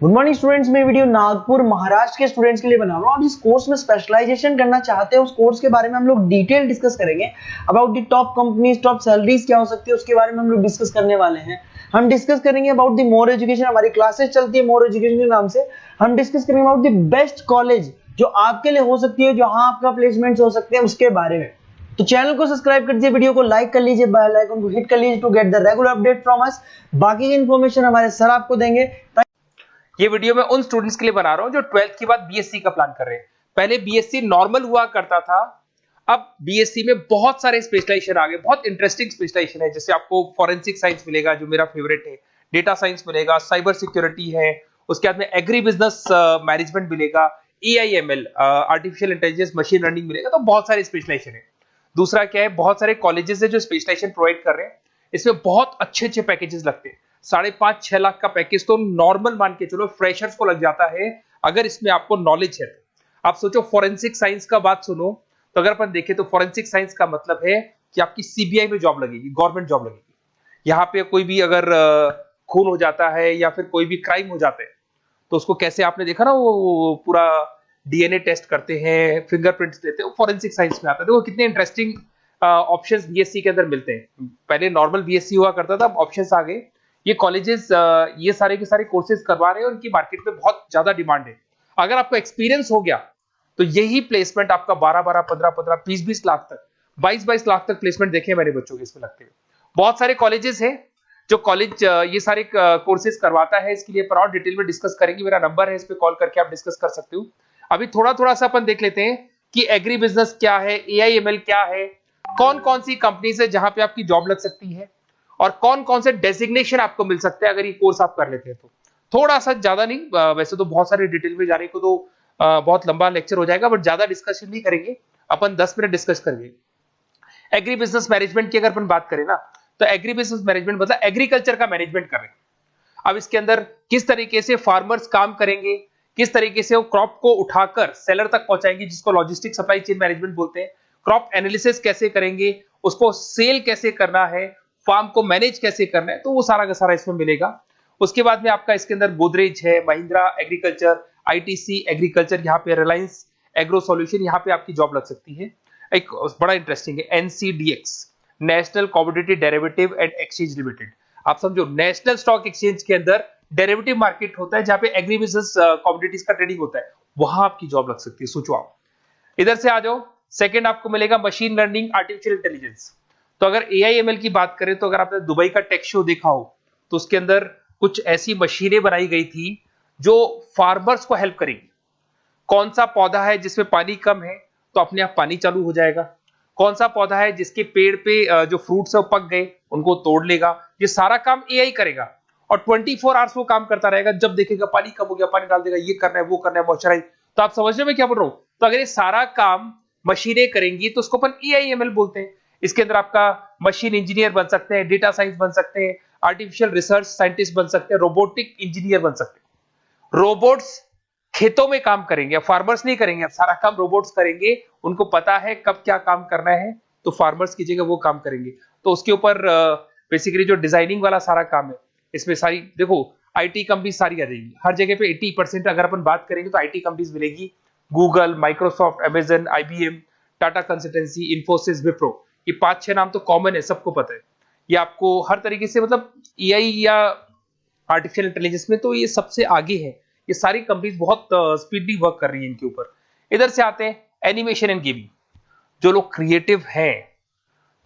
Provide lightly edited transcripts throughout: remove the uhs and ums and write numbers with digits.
Good morning students. मैं video Nagpur Maharashtra के students के लिए बना रहा हूँ। आप इस कोर्स में स्पेशलाइजेशन करना चाहते हैं, उस कोर्स के बारे में हम लोग डिटेल डिस्कस करेंगे। About the top companies, top salaries क्या हो सकती है, उसके बारे में हम लोग डिस्कस करने वाले हैं। हम डिस्कस करेंगे अबाउट द मोर एजुकेशन, हमारी क्लासेस चलती है मोर एजुकेशन के नाम से। हम डिस्कस करेंगे अबाउट द बेस्ट कॉलेज जो आपके लिए हो सकती है, जहां आपका प्लेसमेंट हो सकते हैं, उसके बारे में। तो चैनल को सब्सक्राइब कर दीजिए, वीडियो को लाइक कर लीजिए, बेल आइकन को हिट कर लीजिए to get the regular update from us. बाकी की इन्फॉर्मेशन हमारे सर आपको देंगे। ये वीडियो मैं उन स्टूडेंट्स के लिए बना रहा हूं जो 12th के बाद बीएससी का प्लान कर रहे हैं। पहले बीएससी नॉर्मल हुआ करता था, अब बीएससी में बहुत सारे स्पेशलाइजेशन आ गए, बहुत इंटरेस्टिंग स्पेशलाइजेशन है। जैसे आपको फॉरेंसिक साइंस मिलेगा जो मेरा फेवरेट है, डेटा साइंस मिलेगा, साइबर सिक्योरिटी है, उसके बाद में एग्री बिजनेस मैनेजमेंट मिलेगा, AIML artificial intelligence machine learning मिलेगा। तो बहुत सारे स्पेशलाइजेशन है। दूसरा क्या है, बहुत सारे कॉलेजेस है जो स्पेशलाइजेशन प्रोवाइड कर रहे हैं। इसमें बहुत अच्छे अच्छे पैकेजेस लगते हैं। 5.5-6 लाख का पैकेज तो नॉर्मल मान के चलो फ्रेशर्स को लग जाता है, अगर इसमें आपको नॉलेज है। आप सोचो फॉरेंसिक साइंस का बात सुनो, तो अगर अपन देखें तो फॉरेंसिक साइंस का मतलब है कि आपकी सीबीआई में जॉब लगेगी, गवर्नमेंट जॉब लगेगी। यहाँ पे कोई भी अगर खून हो जाता है या फिर कोई भी क्राइम हो जाता है, तो उसको कैसे आपने देखा ना, वो पूरा डीएनए टेस्ट करते हैं, फिंगरप्रिंट्स लेते हैं, वो फॉरेंसिक साइंस में आता है। देखो कितने इंटरेस्टिंग ऑप्शंस बीएससी के अंदर मिलते हैं। पहले नॉर्मल बीएससी हुआ करता था, अब ऑप्शंस आ गए। ये कॉलेजेस ये सारे के सारे कोर्सेज करवा रहे हैं और उनकी मार्केट में बहुत ज्यादा डिमांड है। अगर आपको एक्सपीरियंस हो गया तो यही प्लेसमेंट आपका 12-12, 15-15, 20-20 लाख तक, 22-22 लाख तक प्लेसमेंट देखे मैंने बच्चों के इसमें लगते हुए। बहुत सारे कॉलेजेस हैं जो कॉलेज ये सारे कोर्सेज करवाता है। इसके लिए पर और डिटेल में डिस्कस करेंगे। मेरा नंबर है, इस पे कॉल करके आप डिस्कस कर सकते हो। अभी थोड़ा थोड़ा सा अपन देख लेते हैं कि एग्री बिजनेस क्या है, एआईएमएल क्या है, कौन कौन सी कंपनीज है जहां पे आपकी जॉब लग सकती है, और कौन कौन से डेजिग्नेशन आपको मिल सकते हैं अगर ये कोर्स आप कर लेते हैं तो। थोड़ा सा, ज्यादा नहीं, वैसे तो बहुत सारे डिटेल में जाने को तो बहुत लंबा लेक्चर हो जाएगा, बट ज्यादा डिस्कशन नहीं करेंगे अपन, 10 मिनट डिस्कस करेंगे। एग्री बिजनेस मैनेजमेंट की अगर अपन बात करें ना, तो एग्री बिजनेस मैनेजमेंट मतलब एग्रीकल्चर का मैनेजमेंट कर रहे हैं। अब इसके अंदर किस तरीके से फार्मर्स काम करेंगे, किस तरीके से वो क्रॉप को उठाकर सेलर तक पहुंचाएंगे, जिसको लॉजिस्टिक सप्लाई चेन मैनेजमेंट बोलते हैं। क्रॉप एनालिसिस कैसे करेंगे, उसको सेल कैसे करना है, फार्म को मैनेज कैसे करना है, तो वो सारा का सारा इसमें मिलेगा। उसके बाद में आपका इसके अंदर गोदरेज है, महिंद्रा एग्रीकल्चर, आईटीसी एग्रीकल्चर, यहाँ पे रिलायंस एग्रो सॉल्यूशन, यहाँ पे आपकी जॉब लग सकती है। एक बड़ा इंटरेस्टिंग है NCDEX, national commodity derivative and exchange limited. आप समझो, नेशनल स्टॉक एक्सचेंज के अंदर डेरिवेटिव मार्केट होता है जहां पे एग्री बिजनेस कमोडिटीज का ट्रेडिंग होता है, वहां आपकी जॉब लग सकती है। सोचो आप इधर से आ जाओ। सेकंड आपको मिलेगा मशीन लर्निंग, आर्टिफिशियल इंटेलिजेंस। तो अगर एआईएमएल की बात करें, तो अगर आपने दुबई का टेक शो देखा हो, तो उसके अंदर कुछ ऐसी मशीनें बनाई गई थी जो फार्मर्स को हेल्प करेंगी। कौन सा पौधा है जिसमें पानी कम है, तो अपने आप पानी चालू हो जाएगा। कौन सा पौधा है जिसके पेड़ पे जो फ्रूट्स है वो पक गए, उनको तोड़ लेगा। ये सारा काम एआई करेगा और 24 आवर्स वो काम करता रहेगा। जब देखेगा पानी कम हो गया, पानी डाल देगा, ये करना है, वो करना है, मॉइस्चराइज। तो आप समझ रहे हो मैं क्या बोल रहा हूं? तो अगर ये सारा काम मशीनें करेंगी तो उसको अपन एआईएमएल बोलते हैं। इसके अंदर आपका मशीन इंजीनियर बन सकते हैं, डेटा साइंस बन सकते हैं, आर्टिफिशियल रिसर्च साइंटिस्ट बन सकते हैं, रोबोटिक इंजीनियर बन सकते हैं। रोबोट्स खेतों में काम करेंगे, फार्मर्स नहीं करेंगे, अब सारा काम रोबोट्स करेंगे। उनको पता है कब क्या काम करना है, तो फार्मर्स की जगह वो काम करेंगे। तो उसके ऊपर बेसिकली जो डिजाइनिंग वाला सारा काम है, इसमें सारी देखो आईटी कंपनी सारी आ जाएगी। हर जगह पे 80% अगर अपन बात करेंगे तो आईटी कंपनीज मिलेगी। Google, Microsoft, Amazon, IBM, Tata consultancy, Infosys, Wipro, ये 5-6 नाम तो कॉमन है, सबको पता है। ये आपको हर तरीके से, मतलब एआई या आर्टिफिशियल इंटेलिजेंस में तो ये सबसे आगे है। ये सारी कंपनीज बहुत स्पीडली वर्क कर रही है इनके ऊपर। इधर से आते हैं एनिमेशन एंड गेमिंग। जो लोग क्रिएटिव हैं,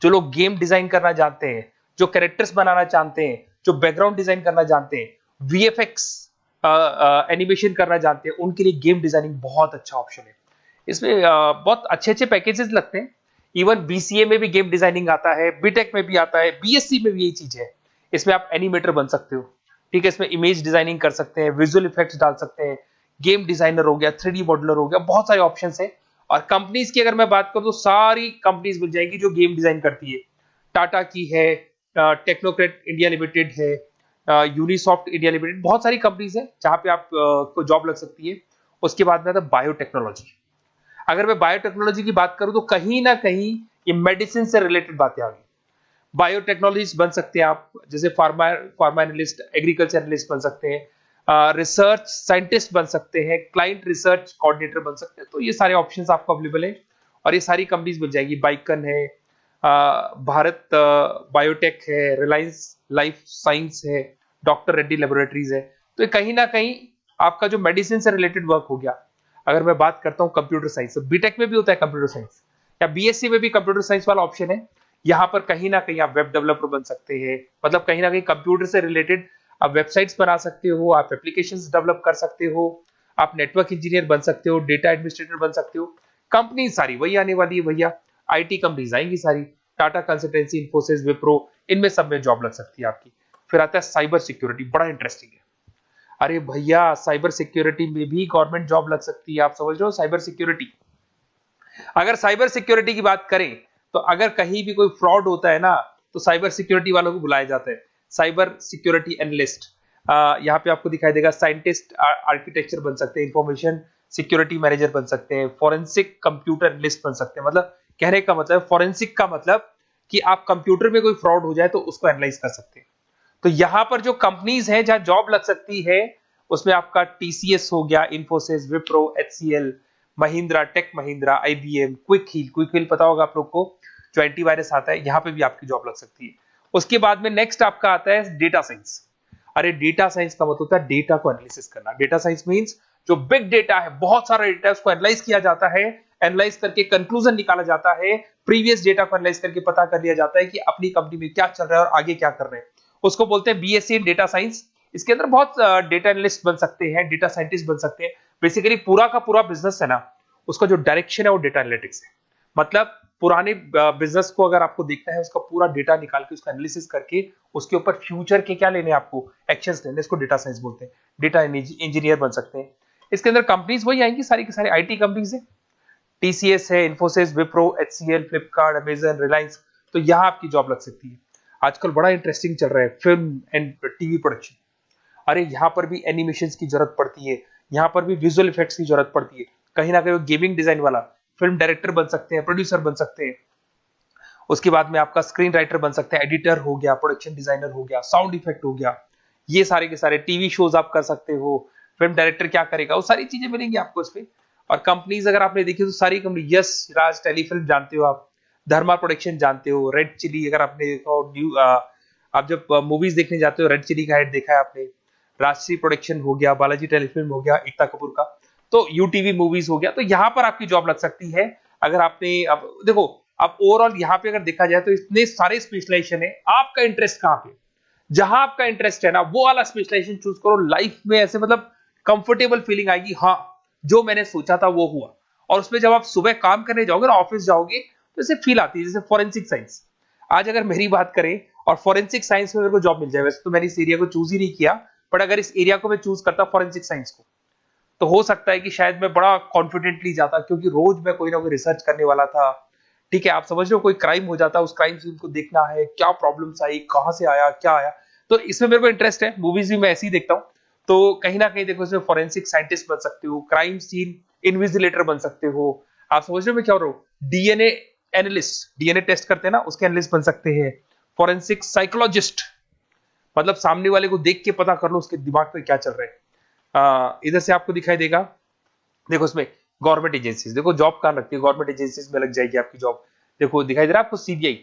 जो लोग गेम डिजाइन करना जानते हैं, जो कैरेक्टर्स बनाना जानते हैं, जो बैकग्राउंड डिजाइन करना जानते हैं, वीएफएक्स एनिमेशन करना जानते हैं, उनके लिए गेम डिजाइनिंग बहुत अच्छा ऑप्शन है। इसमें बहुत अच्छे अच्छे पैकेजेस लगते हैं। इवन बीसीए में भी गेम डिजाइनिंग आता है, बीटेक में भी आता है, बीएससी में भी यही चीज है। इसमें आप एनिमेटर बन सकते हो, ठीक है। इसमें इमेज डिजाइनिंग कर सकते हैं, विजुअल इफेक्ट्स डाल सकते हैं, गेम डिजाइनर हो गया, 3D मॉडलर हो गया, बहुत सारे ऑप्शंस हैं। और कंपनीज की अगर मैं बात करूं तो सारी कंपनीज मिल जाएगी जो गेम डिजाइन करती है। टाटा की है, टेक्नोक्रेट इंडिया लिमिटेड है, यूनिसॉफ्ट इंडिया लिमिटेड, बहुत सारी कंपनीज है जहां पे आप को जॉब लग सकती है। उसके बाद में आता है बायोटेक्नोलॉजी। अगर मैं बायोटेक्नोलॉजी की बात करूं तो कहीं ना कहीं ये मेडिसिन से रिलेटेड बातें आ गई। बायोटेक्नोलॉजिस्ट बन सकते हैं आप, जैसे फार्मा एनालिस्ट, एग्रीकल्चर एनालिस्ट बन सकते हैं, रिसर्च साइंटिस्ट बन सकते हैं, क्लाइंट रिसर्च कोऑर्डिनेटर बन सकते हैं। तो ये सारे ऑप्शंस आपको अवेलेबल है और ये सारी कंपनीज मिल जाएगी। बाइकन है, भारत बायोटेक है, रिलायंस लाइफ साइंस है, डॉक्टर रेड्डी लेबोरेटरीज है। तो ये कहीं ना कहीं आपका जो मेडिसिन से रिलेटेड वर्क हो गया। अगर मैं बात करता हूँ कंप्यूटर साइंस, तो बीटेक में भी होता है कंप्यूटर साइंस, या बीएससी में भी कंप्यूटर साइंस वाला ऑप्शन है। यहाँ पर कहीं ना कहीं आप वेब डेवलपर बन सकते हैं, मतलब कहीं ना कहीं कंप्यूटर से रिलेटेड आप वेबसाइट्स बना सकते हो, आप एप्लीकेशंस डेवलप कर सकते हो, आप नेटवर्क इंजीनियर बन सकते हो, डेटा एडमिनिस्ट्रेटर बन सकते हो। कंपनी सारी वही आने वाली है भैया, आईटी कंपनीज आएंगी सारी, टाटा कंसल्टेंसी, इन्फोसिस, विप्रो, इनमें सब में जॉब लग सकती है आपकी। फिर आता है साइबर सिक्योरिटी, बड़ा इंटरेस्टिंग है। अरे भैया साइबर सिक्योरिटी में भी गवर्नमेंट जॉब लग सकती है। आप समझ रहे हो साइबर सिक्योरिटी? अगर साइबर सिक्योरिटी की बात करें तो अगर कहीं भी कोई फ्रॉड होता है ना, तो साइबर सिक्योरिटी वालों को बुलाया जाता है, साइबर सिक्योरिटी एनालिस्ट। यहाँ पे आपको दिखाई देगा, साइंटिस्ट आर्किटेक्चर बन सकते हैं, इंफॉर्मेशन सिक्योरिटी मैनेजर बन सकते हैं, फॉरेंसिक कंप्यूटर एनालिस्ट बन सकते हैं। मतलब कहने का मतलब, फॉरेंसिक का मतलब कि आप कंप्यूटर में कोई फ्रॉड हो जाए तो उसको एनालाइज कर सकते हैं। तो यहां पर जो कंपनीज हैं जहां जॉब लग सकती है, उसमें आपका टीसीएस हो गया, Infosys, Wipro, HCL, Mahindra, tech Mahindra, IBM, quick heal पता होगा आप लोग को, जो एंटीवायरस आता है, यहां पे भी आपकी जॉब लग सकती है। उसके बाद में नेक्स्ट आपका आता है डेटा साइंस। अरे डेटा साइंस का मतलब होता है डेटा को एनालिसिस करना। डेटा साइंस मींस जो बिग डेटा है, बहुत सारा डेटा है, उसको एनालाइज किया जाता है, एनालाइज करके कंक्लूजन निकाला जाता है, प्रीवियस डेटा को एनालाइज करके पता कर लिया जाता है कि अपनी कंपनी में क्या चल रहा है और आगे क्या कर रहे हैं। उसको बोलते हैं बीएससी इन डेटा साइंस। इसके अंदर बहुत डेटा एनालिस्ट बन सकते हैं, डेटा साइंटिस्ट बन सकते हैं। बेसिकली पूरा का पूरा बिजनेस है ना, उसका जो डायरेक्शन है वो डेटा एनालिटिक्स है। मतलब पुराने बिजनेस को अगर आपको देखना है, उसका पूरा डेटा निकाल के उसका एनालिसिस करके उसके ऊपर फ्यूचर के क्या लेने, आपको एक्शंस लेने, इसको डेटा साइंस बोलते हैं। डेटा इंजीनियर बन सकते हैं। इसके अंदर कंपनीज वही आएंगी, सारी की सारी आईटी कंपनीज है, टीसीएस है, इन्फोसिस, विप्रो, एचसीएल, फ्लिपकार्ट, अमेजन, रिलायंस। तो यहां आपकी जॉब लग सकती है। आजकल बड़ा इंटरेस्टिंग चल रहा है फिल्म एंड टीवी प्रोडक्शन। अरे यहाँ पर भी एनिमेशन की जरूरत पड़ती है, यहाँ पर भी विजुअल इफेक्ट्स की जरूरत पड़ती है। कहीं ना कहीं गेमिंग डिजाइन वाला फिल्म डायरेक्टर बन सकते हैं, प्रोड्यूसर बन सकते हैं। उसके बाद में आपका स्क्रीन राइटर बन सकते हैं, एडिटर हो गया, प्रोडक्शन डिजाइनर हो गया, साउंड इफेक्ट हो गया। ये सारे के सारे टीवी शोज आप कर सकते हो। फिल्म डायरेक्टर क्या करेगा, वो सारी चीजें मिलेंगी आपको इसमें। और कंपनीज अगर आपने देखी तो सारी कंपनी, यस राज टेलीफिल्म जानते हो आप, धर्मा प्रोडक्शन जानते हो, रेड चिली अगर आपने देखा हो, न्यू आप जब मूवीज देखने जाते हो, रेड चिली का एड देखा है आपने, राजश्री प्रोडक्शन हो गया, बालाजी टेलीफिल्म हो गया, एकता कपूर का, तो यूटीवी मूवीज हो गया। तो यहां पर आपकी जॉब लग सकती है। अगर आपने, अब देखो, अब ओवरऑल यहाँ पे अगर देखा जाए तो इतने सारे स्पेशलाइजेशन है, आपका इंटरेस्ट कहाँ पे, जहां आपका इंटरेस्ट है ना, वो वाला स्पेशलाइजेशन चूज करो। लाइफ में ऐसे मतलब कंफर्टेबल फीलिंग आएगी, हाँ जो मैंने सोचा था वो हुआ। और उसमें जब आप सुबह काम करने जाओगे ना, ऑफिस जाओगे, तो ऐसे फील आती है जैसे फॉरेंसिक साइंस। आज अगर मेरी बात करें और फॉरेंसिक साइंस में मेरे को जॉब मिल जाए, वैसे तो मैंने इस एरिया को चूज ही नहीं किया, बट अगर इस एरिया को मैं चूज करता फॉरेंसिक साइंस को, तो हो सकता है कि शायद मैं बड़ा कॉन्फिडेंटली जाता, क्योंकि रोज मैं कोई ना कोई रिसर्च करने वाला था। ठीक है, आप समझ रहे हो, कोई क्राइम हो जाता, उस क्राइम सीन को देखना है, क्या प्रॉब्लम्स आई, कहां से आया, क्या आया। तो इसमें मेरे को इंटरेस्ट है, मूवीज भी मैं ऐसे ही देखता हूँ। तो कहीं ना कहीं देखो, इसमें फॉरेंसिक साइंटिस्ट बन सकते हो, क्राइम सीन इन्विजिलेटर बन सकते हो। आप समझ रहे हो मैं क्या हो रहा हूँ, डीएनए एनालिस्ट, डीएनए टेस्ट करते हैं ना, उसके एनालिस्ट बन सकते हैं। फॉरेंसिक साइकोलॉजिस्ट, मतलब सामने वाले को देख के पता कर लो उसके दिमाग में क्या चल रहा है। इधर से आपको दिखाई देगा, देखो इसमें गवर्नमेंट एजेंसीज, देखो जॉब कहां लगती है, गवर्नमेंट एजेंसीज में लग जाएगी आपकी जॉब। देखो दिखाई दे रहा है आपको, CBI,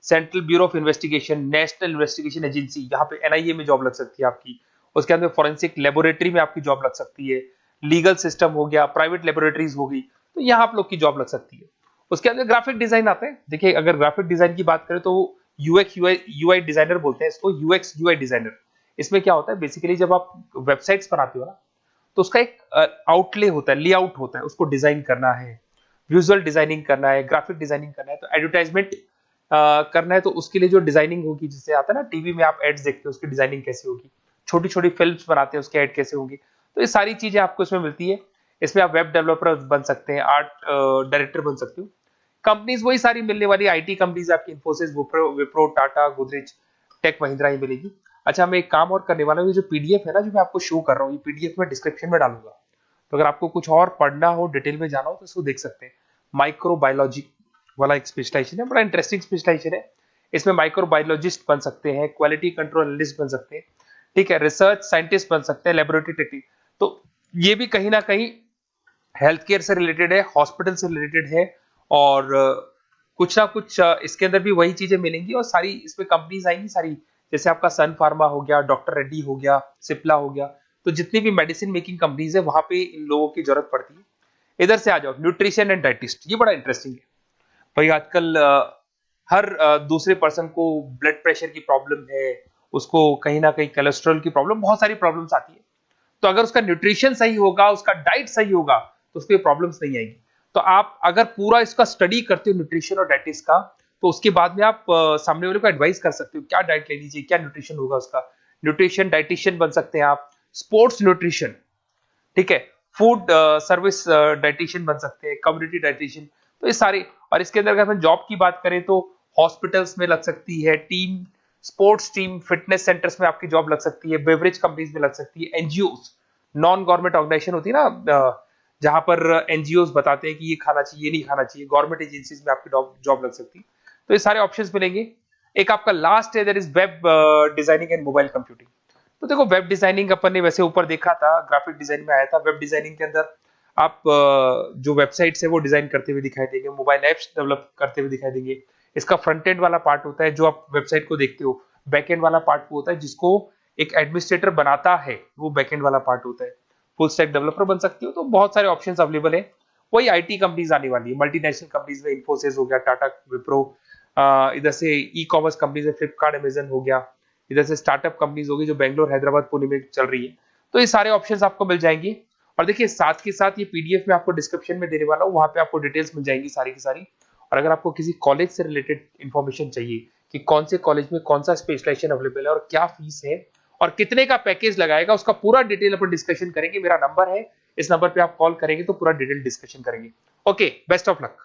central bureau of investigation, national investigation agency, यहाँ पे एनआईए में जॉब लग सकती है आपकी। उसके अंदर फॉरेंसिक लेबोरेटरी में आपकी जॉब लग सकती है। लीगल सिस्टम हो गया, प्राइवेट लेबोरेटरीज हो गई, तो यहाँ आप लोग की जॉब लग सकती है। उसके अंदर ग्राफिक डिजाइन आता है। देखिए अगर ग्राफिक डिजाइन की बात करें तो यूएक्स यूआई डिजाइनर बोलते हैं इसको, यूएक्स यूआई डिजाइनर। इसमें क्या होता है, बेसिकली जब आप वेबसाइट्स बनाते हो ना, तो उसका एक आउटले होता है, लेआउट होता है, उसको डिजाइन करना है, विजुअल डिजाइनिंग करना है, ग्राफिक डिजाइनिंग करना है, तो एडवर्टाइजमेंट करना है, तो उसके लिए जो डिजाइनिंग होगी, जिससे आता है ना टीवी में आप एड्स देखते हो, उसकी डिजाइनिंग कैसी होगी, छोटी छोटी फिल्म्स बनाते हैं उसके एड कैसे होंगे, तो ये सारी चीजें आपको इसमें मिलती है। इसमें आप वेब डेवलपर बन सकते हैं, आर्ट डायरेक्टर बन सकते हो। कंपनीज वही सारी मिलने वाली, आईटी कंपनीज आपकी, इन्फोसिस, विप्रो, टाटा, गोदरेज, टेक महिंद्रा ही मिलेगी। अच्छा, मैं एक काम और करने वाला हूँ, जो पीडीएफ है ना जो मैं आपको शो कर रहा हूँ, ये पीडीएफ में डिस्क्रिप्शन में डालूंगा, तो अगर आपको कुछ और पढ़ना हो, डिटेल में जाना हो, तो इसको देख सकते हैं। माइक्रोबायोलॉजी वाला एक स्पेशलाइजेशन है, बड़ा इंटरेस्टिंग स्पेशलाइजेशन है। इसमें माइक्रोबायोलॉजिस्ट बन सकते हैं, क्वालिटी कंट्रोल एनालिस्ट बन सकते हैं, ठीक है, रिसर्च साइंटिस्ट बन सकते हैं, लेबोरेटरी टेक्निक। तो ये भी कहीं ना कहीं हेल्थ केयर से रिलेटेड है, हॉस्पिटल से रिलेटेड है, और कुछ ना कुछ इसके अंदर भी वही चीजें मिलेंगी, और सारी इसमें कंपनीज आएंगी सारी, जैसे आपका सन फार्मा हो गया, डॉक्टर रेड्डी हो गया, सिप्ला हो गया। तो जितनी भी मेडिसिन मेकिंग कंपनीज है वहां पे इन लोगों की जरूरत पड़ती है। इधर से आ जाओ, न्यूट्रिशन एंड डाइटिस्ट, ये बड़ा इंटरेस्टिंग है भाई। आजकल हर दूसरे पर्सन को ब्लड प्रेशर की प्रॉब्लम है, उसको कहीं ना कहीं कोलेस्ट्रॉल की प्रॉब्लम, बहुत सारी प्रॉब्लम्स आती है। तो अगर उसका न्यूट्रिशन सही होगा, उसका डाइट सही होगा, तो उसको प्रॉब्लम्स नहीं आएंगी। तो आप अगर पूरा इसका स्टडी करते हो न्यूट्रिशन और डाइटिस का, तो उसके बाद में आप सामने वाले को एडवाइस कर सकते हो क्या डाइट लेनी चाहिए, क्या न्यूट्रिशन होगा उसका। न्यूट्रिशन डाइटिशियन बन सकते हैं आप, स्पोर्ट्स न्यूट्रिशन, ठीक है, फूड सर्विस डाइटिशियन बन सकते हैं, कम्युनिटी डाइटिशियन। तो ये सारे, और इसके अंदर अगर हम जॉब की बात करें तो हॉस्पिटल्स में लग सकती है, team sports team fitness centres में आपकी जॉब लग सकती है, बेवरेज कंपनीज में लग सकती है, एनजीओस नॉन गवर्नमेंट ऑर्गेनाइजेशन होती है ना, जहां पर एनजीओस बताते हैं कि ये खाना चाहिए, ये नहीं खाना चाहिए, गवर्नमेंट एजेंसीज में आपकी जॉब लग सकती है। तो ये सारे ऑप्शंस मिलेंगे। एक आपका लास्ट है, that is web designing and mobile computing. तो देखो, वेब डिजाइनिंग अपन ने वैसे ऊपर देखा था, ग्राफिक डिजाइन में आया था। वेब डिजाइनिंग के अंदर आप जो वेबसाइट्स है वो डिजाइन करते हुए दिखाई देंगे, मोबाइल एप्स डेवलप करते हुए दिखाई देंगे। इसका फ्रंट एंड वाला पार्ट होता है जो आप वेबसाइट को देखते हो, बैक एंड वाला पार्ट वो होता है जिसको एक एडमिनिस्ट्रेटर बनाता है, वो बैक एंड वाला पार्ट होता है। फुल स्टैक डेवलपर बन सकते हो। तो बहुत सारे ऑप्शंस अवेलेबल है। वही आईटी कंपनीज आने वाली है, मल्टीनेशनल कंपनीज में इन्फोसिस हो गया, टाटा, विप्रो, इधर से ई कॉमर्स कंपनीज में फ्लिपकार्ट, अमेजन हो गया, इधर से स्टार्टअप कंपनीज होगी जो बेंगलोर, हैदराबाद, पुणे में चल रही है। तो ये सारे ऑप्शंस आपको मिल जाएंगे। और देखिए, साथ के साथ ये पीडीएफ में आपको डिस्क्रिप्शन में देने वाला हूँ, वहां पे आपको डिटेल्स मिल जाएंगी सारी की सारी। और अगर आपको किसी कॉलेज से रिलेटेड इंफॉर्मेशन चाहिए कि कौन से कॉलेज में कौन सा स्पेशलाइजेशन अवेलेबल है और क्या फीस है और कितने का पैकेज लगाएगा, उसका पूरा डिटेल अपन डिस्कशन करेंगे। मेरा नंबर है, इस नंबर पे आप कॉल करेंगे तो पूरा डिटेल डिस्कशन करेंगे। Okay, best of luck.